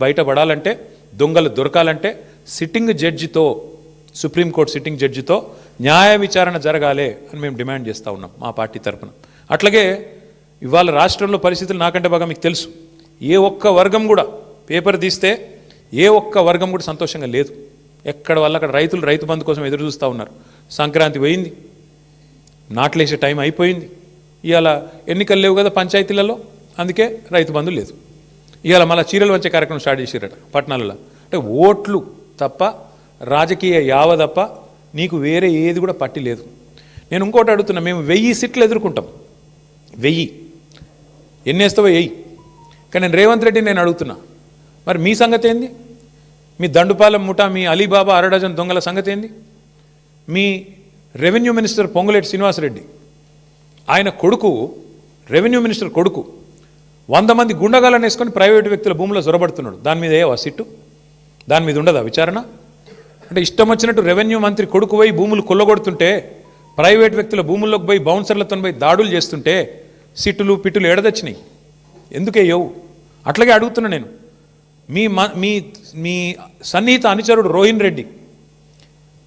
బయటపడాలంటే దొంగలు దొరకాలంటే సిట్టింగ్ జడ్జితో సుప్రీంకోర్టు సిట్టింగ్ జడ్జితో న్యాయ విచారణ జరగాలి అని మేము డిమాండ్ చేస్తూ ఉన్నాం మా పార్టీ తరఫున. అట్లాగే ఇవాళ రాష్ట్రంలో పరిస్థితులు నాకంటే బాగా మీకు తెలుసు. ఏ ఒక్క వర్గం కూడా పేపర్ తీస్తే ఏ ఒక్క వర్గం కూడా సంతోషంగా లేదు. ఎక్కడ వల్ల అక్కడ రైతులు రైతు బంధు కోసం ఎదురు చూస్తూ ఉన్నారు. సంక్రాంతి పోయింది, నాట్లేసే టైం అయిపోయింది. ఇవాళ ఎన్నికలు లేవు కదా పంచాయతీలలో, అందుకే రైతు బంధు లేదు. ఇవాళ మళ్ళీ చీరలు వచ్చే కార్యక్రమం స్టార్ట్ చేసారట పట్టణాలలో. అంటే ఓట్లు తప్ప రాజకీయ యావ తప్ప నీకు వేరే ఏది కూడా పట్టి లేదు. నేను ఇంకోటి అడుగుతున్నా, మేము 1000 సీట్లు ఎదుర్కొంటాం. 1000 ఎన్నేస్తావో 1000. కానీ నేను రేవంత్ రెడ్డి నేను అడుగుతున్నా, మరి మీ సంగతి ఏంది? మీ దండుపాలెం ముఠా, మీ అలీబాబా అరడజన్ దొంగల సంగతి ఏంది? మీ రెవెన్యూ మినిస్టర్ పొంగులేటి శ్రీనివాసరెడ్డి, ఆయన కొడుకు రెవెన్యూ మినిస్టర్ కొడుకు 100 మంది గుండగాలను వేసుకొని ప్రైవేటు వ్యక్తుల భూముల్లో జొరబడుతున్నాడు. దాని మీద ఏవా సిట్టు? దాని మీద ఉండదా విచారణ? అంటే ఇష్టం వచ్చినట్టు రెవెన్యూ మంత్రి కొడుకు పోయి భూములు కొల్లగొడుతుంటే, ప్రైవేట్ వ్యక్తుల భూముల్లోకి పోయి బౌన్సర్లతో పోయి దాడులు చేస్తుంటే సిట్టులు పిట్టులు ఎడదచ్చినాయి. ఎందుకే యవు? అట్లాగే అడుగుతున్నా నేను, మీ మీ మీ సన్నిహిత అనుచరుడు రోహిన్ రెడ్డి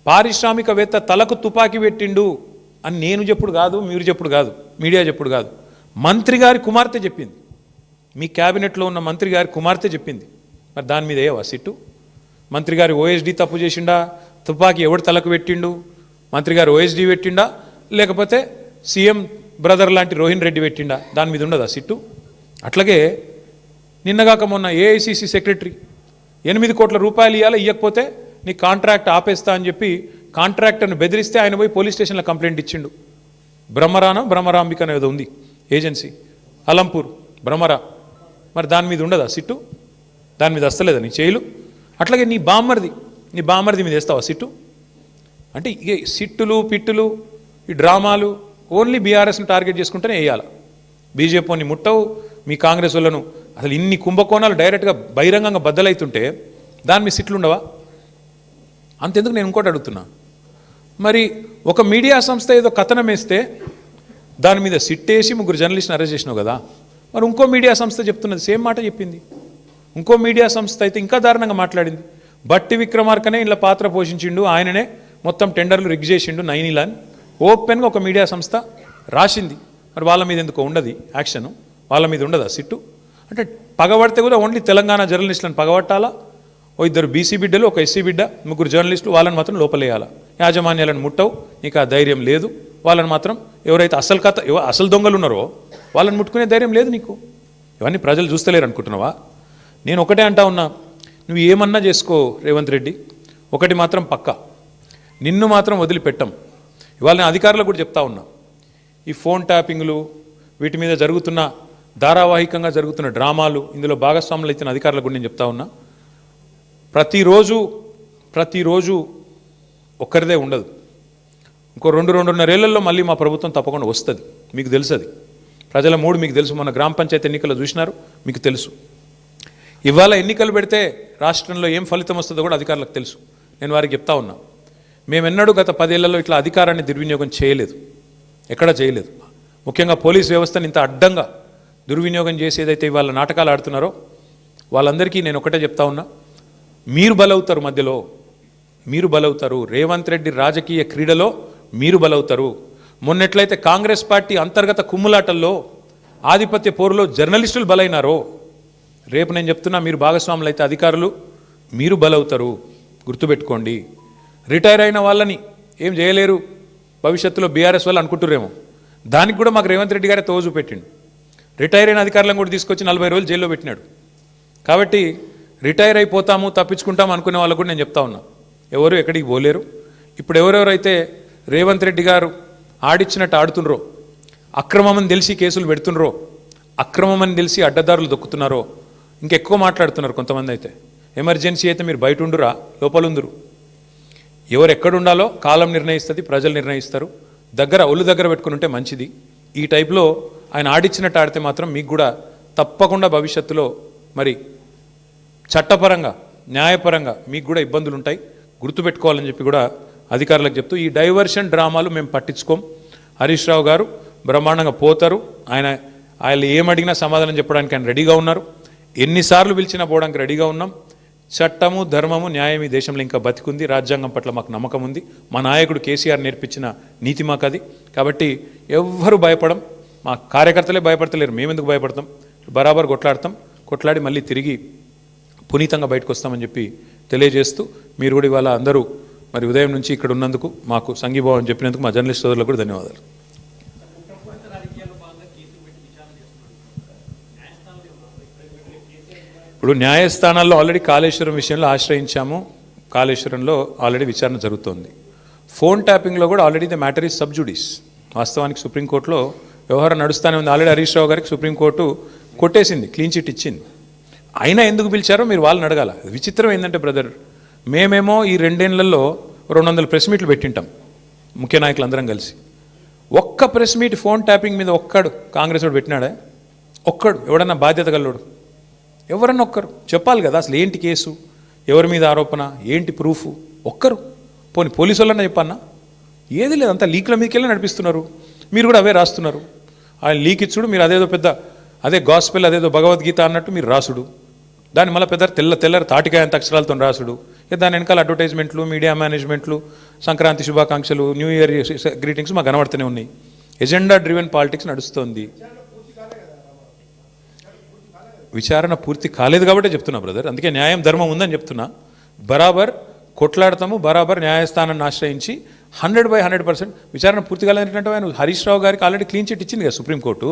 పారిశ్రామికవేత్త తలకు తుపాకీ పెట్టిండు అని నేను చెప్పుడు కాదు, మీరు చెప్పుడు కాదు, మీడియా చెప్పుడు కాదు, మంత్రి గారి కుమార్తె చెప్పింది. మీ క్యాబినెట్లో ఉన్న మంత్రి గారి కుమార్తె చెప్పింది. మరి దాని మీద ఏవా సిట్టు? మంత్రి గారి ఓఎస్డీ తప్పు చేసిండా? తుపాకీ ఎవడు తలకు పెట్టిండు? మంత్రి గారు ఓఎస్డీ పెట్టిండా, లేకపోతే సీఎం బ్రదర్ లాంటి రోహిన్ రెడ్డి పెట్టిండా? దాని మీద ఉండదా సిట్టు? అట్లాగే నిన్నగాక మొన్న ఏఐసిసి సెక్రటరీ 8 కోట్ల రూపాయలు ఇవ్వకపోతే నీ కాంట్రాక్ట్ ఆపేస్తా అని చెప్పి కాంట్రాక్టర్ను బెదిరిస్తే ఆయన పోయి పోలీస్ స్టేషన్లో కంప్లైంట్ ఇచ్చిండు. బ్రహ్మరాంబిక అనేది ఉంది ఏజెన్సీ, అలంపూర్ భ్రమరా. మరి దాని మీద ఉండదా సిట్టు? దాని మీద వస్తలేదా నీ చేయలు? అట్లాగే నీ బామ్మర్ది మీద వేస్తావా సిట్టు? అంటే ఇక సిట్టులు పిట్టులు ఈ డ్రామాలు ఓన్లీ బీఆర్ఎస్ని టార్గెట్ చేసుకుంటేనే వేయాలి. బీజేపీని ముట్టవు, మీ కాంగ్రెస్ వాళ్ళను అసలు ఇన్ని కుంభకోణాలు డైరెక్ట్గా బహిరంగంగా బద్దలవుతుంటే దాని మీద సిట్లు ఉండవా? అంతెందుకు నేను ఇంకోటి అడుగుతున్నా, మరి ఒక మీడియా సంస్థ ఏదో కథనం వేస్తే దాని మీద సిట్టేసి 3 జర్నలిస్ట్ని అరెస్ట్ చేసినావు కదా, మరి ఇంకో మీడియా సంస్థ చెప్తున్నది సేమ్ మాట చెప్పింది. ఇంకో మీడియా సంస్థ అయితే ఇంకా దారుణంగా మాట్లాడింది. బట్టి విక్రమార్కనే ఇలా పాత్ర పోషించిండు, ఆయననే మొత్తం టెండర్లు రిగ్ చేసిండు నైనిలా అని ఓపెన్గా ఒక మీడియా సంస్థ రాసింది. మరి వాళ్ళ మీద ఎందుకో ఉండదు యాక్షన్? వాళ్ళ మీద ఉండదా సిట్టు? అంటే పగబడితే కూడా ఓన్లీ తెలంగాణ జర్నలిస్టులను పగబట్టాలా? ఓ 2 బీసీ బిడ్డలు, ఒక ఎస్సీ బిడ్డ, 3 జర్నలిస్టులు, వాళ్ళని మాత్రం లోపలేయాలా? యాజమాన్యాలను ముట్టవు, నీకు ఆ ధైర్యం లేదు. వాళ్ళని మాత్రం ఎవరైతే అసలు దొంగలు ఉన్నారో వాళ్ళని ముట్టుకునే ధైర్యం లేదు నీకు. ఇవన్నీ ప్రజలు చూస్తలేరు అనుకుంటున్నావా? నేను ఒకటే అంటా ఉన్నా, నువ్వు ఏమన్నా చేసుకో రేవంత్ రెడ్డి, ఒకటి మాత్రం పక్కా, నిన్ను మాత్రం వదిలిపెట్టం. ఇవాళ నేను అధికారులకు కూడా చెప్తా ఉన్నా, ఈ ఫోన్ ట్యాపింగ్లు వీటి మీద జరుగుతున్న ధారావాహికంగా జరుగుతున్న డ్రామాలు, ఇందులో భాగస్వాములు ఇచ్చిన అధికారులకు కూడా నేను చెప్తా ఉన్నా, ప్రతిరోజు ఒక్కరిదే ఉండదు. ఇంకో 2-2.5 ఏళ్లలో మళ్ళీ మా ప్రభుత్వం తప్పకుండా వస్తుంది. మీకు తెలుసు, అది ప్రజల మూడు మీకు తెలుసు. మొన్న గ్రామ పంచాయతీ ఎన్నికలు చూసినారు, మీకు తెలుసు. ఇవాళ ఎన్నికలు పెడితే రాష్ట్రంలో ఏం ఫలితం వస్తుందో కూడా అధికారులకు తెలుసు. నేను వారికి చెప్తా ఉన్నా, మేమెన్నడూ గత 10 ఏళ్లలో ఇట్లా అధికారాన్ని దుర్వినియోగం చేయలేదు, ఎక్కడా చేయలేదు. ముఖ్యంగా పోలీస్ వ్యవస్థను ఇంత అడ్డంగా దుర్వినియోగం చేసి ఏదైతే ఇవాళ నాటకాలు ఆడుతున్నారో వాళ్ళందరికీ నేను ఒకటే చెప్తా ఉన్నా, మీరు బలవుతారు, మధ్యలో మీరు బలవుతారు. రేవంత్ రెడ్డి రాజకీయ క్రీడలో మీరు బలవుతారు. మొన్నెట్లయితే కాంగ్రెస్ పార్టీ అంతర్గత కుమ్ములాటల్లో ఆధిపత్య పోరులో జర్నలిస్టులు బలైనారో, రేపు నేను చెప్తున్నా, మీరు భాగస్వాములు అయితే అధికారులు మీరు బలవుతారు. గుర్తుపెట్టుకోండి. రిటైర్ అయిన వాళ్ళని ఏం చేయలేరు భవిష్యత్తులో బీఆర్ఎస్ వాళ్ళు అనుకుంటురేమో, దానికి కూడా మాకు రేవంత్ రెడ్డి గారే తోజు పెట్టిండు. రిటైర్ అయిన అధికారులను కూడా తీసుకొచ్చి 40 రోజులు జైల్లో పెట్టినాడు. కాబట్టి రిటైర్ అయిపోతాము, తప్పించుకుంటాము అనుకునే వాళ్ళకు కూడా నేను చెప్తా ఉన్నా, ఎవరు ఎక్కడికి పోలేరు. ఇప్పుడు ఎవరెవరైతే రేవంత్ రెడ్డి గారు ఆడిచ్చినట్టు ఆడుతుండ్రో, అక్రమమని తెలిసి కేసులు పెడుతుండ్రో, అక్రమమని తెలిసి అడ్డదారులు దొక్కుతున్నారో, ఇంకెక్కువ మాట్లాడుతున్నారు కొంతమంది. అయితే ఎమర్జెన్సీ అయితే మీరు బయట ఉండురా, లోపల ఉందురు. ఎవరు ఎక్కడుండాలో కాలం నిర్ణయిస్తుంది, ప్రజలు నిర్ణయిస్తారు. ఒళ్ళు దగ్గర పెట్టుకుని ఉంటే మంచిది. ఈ టైప్లో ఆయన ఆడిచ్చినట్టు ఆడితే మాత్రం మీకు కూడా తప్పకుండా భవిష్యత్తులో మరి చట్టపరంగా న్యాయపరంగా మీకు కూడా ఇబ్బందులు ఉంటాయి, గుర్తుపెట్టుకోవాలని చెప్పి కూడా అధికారులకు చెప్తూ, ఈ డైవర్షన్ డ్రామాలు మేము పట్టించుకోం. హరీష్ రావు గారు బ్రహ్మాండంగా పోతారు. ఆయన ఏమడిగినా సమాధానం చెప్పడానికి ఆయన రెడీగా ఉన్నారు. ఎన్నిసార్లు పిలిచినా పోవడానికి రెడీగా ఉన్నాం. చట్టము, ధర్మము, న్యాయం ఈ దేశంలో ఇంకా బతికుంది. రాజ్యాంగం పట్ల మాకు నమ్మకం ఉంది. మా నాయకుడు కేసీఆర్ నేర్పించిన నీతి మాకు అది. కాబట్టి ఎవ్వరు భయపడం, మా కార్యకర్తలే భయపడతలేరు, మేమెందుకు భయపడతాం? బరాబర్ కొట్లాడి మళ్ళీ తిరిగి పునీతంగా బయటకు వస్తామని చెప్పి తెలియజేస్తూ, మీరు కూడా ఇవాళ అందరూ మరి ఉదయం నుంచి ఇక్కడ ఉన్నందుకు, మాకు సంఘీభావం చెప్పినందుకు మా జర్నలిస్ట్ సోదరులకు కూడా ధన్యవాదాలు. ఇప్పుడు న్యాయస్థానాల్లో ఆల్రెడీ కాళేశ్వరం విషయంలో ఆశ్రయించాము. కాళేశ్వరంలో ఆల్రెడీ విచారణ జరుగుతోంది. ఫోన్ ట్యాపింగ్లో కూడా already the matter is sub జుడిస్. వాస్తవానికి సుప్రీంకోర్టులో వ్యవహారం నడుస్తూనే ఉంది. ఆల్రెడీ హరీష్ రావు గారికి సుప్రీంకోర్టు కొట్టేసింది, క్లీన్ చిట్ ఇచ్చింది. అయినా ఎందుకు పిలిచారో మీరు వాళ్ళని అడగాల. విచిత్రం ఏంటంటే బ్రదర్, మేమేమో ఈ 2 ఏళ్లలో 200 ప్రెస్ మీట్లు పెట్టింటాం ముఖ్య నాయకులు అందరం కలిసి. ఒక్క ప్రెస్ మీట్ ఫోన్ ట్యాపింగ్ మీద ఒక్కడు కాంగ్రెస్ వాడు పెట్టినాడా? ఒక్కడు ఎవడన్నా బాధ్యత గల్లోడు? ఎవరన్నా ఒక్కరు చెప్పాలి కదా అసలు ఏంటి కేసు, ఎవరి మీద ఆరోపణ, ఏంటి ప్రూఫ్? ఒక్కరు పోనీ పోలీసు వాళ్ళన్నా చెప్పన్నా? ఏది లేదు, అంతా లీక్ల మీదకెళ్ళి నడిపిస్తున్నారు. మీరు కూడా అవే రాస్తున్నారు. ఆయన లీక్ ఇచ్చుడు, మీరు అదేదో పెద్ద అదే గాస్పెల్, అదేదో భగవద్గీత అన్నట్టు మీరు రాసుడు, దాన్ని మళ్ళీ పెద్ద తెల్లరి తాటికాయంత అక్షరాలతో రాసుడు. దాని వెనకాల అడ్వర్టైజ్మెంట్లు, మీడియా మేనేజ్మెంట్లు, సంక్రాంతి శుభాకాంక్షలు, న్యూ ఇయర్ గ్రీటింగ్స్ మాకు కనబడుతూనే ఉన్నాయి. ఎజెండా డ్రివెన్ పాలిటిక్స్ నడుస్తోంది. విచారణ పూర్తి కాలేదు కాబట్టి చెప్తున్నా బ్రదర్. అందుకే న్యాయం, ధర్మం ఉందని చెప్తున్నా. బరాబర్ కొట్లాడతాము, బరాబర్ న్యాయస్థానాన్ని ఆశ్రయించి 100% విచారణ పూర్తి కాలేదంటే ఆయన హరీష్ రావు గారికి ఆల్రెడీ క్లీన్ చిట్ ఇచ్చింది కదా సుప్రీంకోర్టు.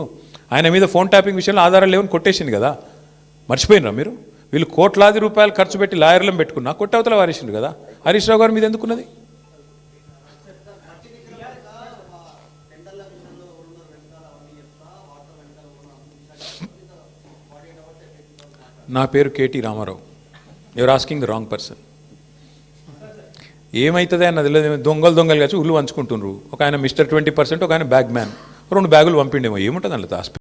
ఆయన మీద ఫోన్ ట్యాపింగ్ విషయంలో ఆధారాలు లేవని కొట్టేసింది కదా. మర్చిపోయినరా మీరు? వీళ్ళు కోట్లాది రూపాయలు ఖర్చు పెట్టి లాయర్లను పెట్టుకున్నా కొట్టవతల వారేసిండు కదా. హరీష్ రావు గారి మీద ఎందుకున్నది? నా పేరు KT Ramarao. You're asking the wrong person. ఏమవుతుంది అన్న తెలియదు. దొంగలు కలిసి ఉల్లు పంచుకుంటున్నారు. ఒక ఆయన మిస్టర్ 20%, ఒక ఆయన బ్యాగ్ మ్యాన్. 2 బ్యాగులు పంపిండేమో. ఏముంటుంది అందులో?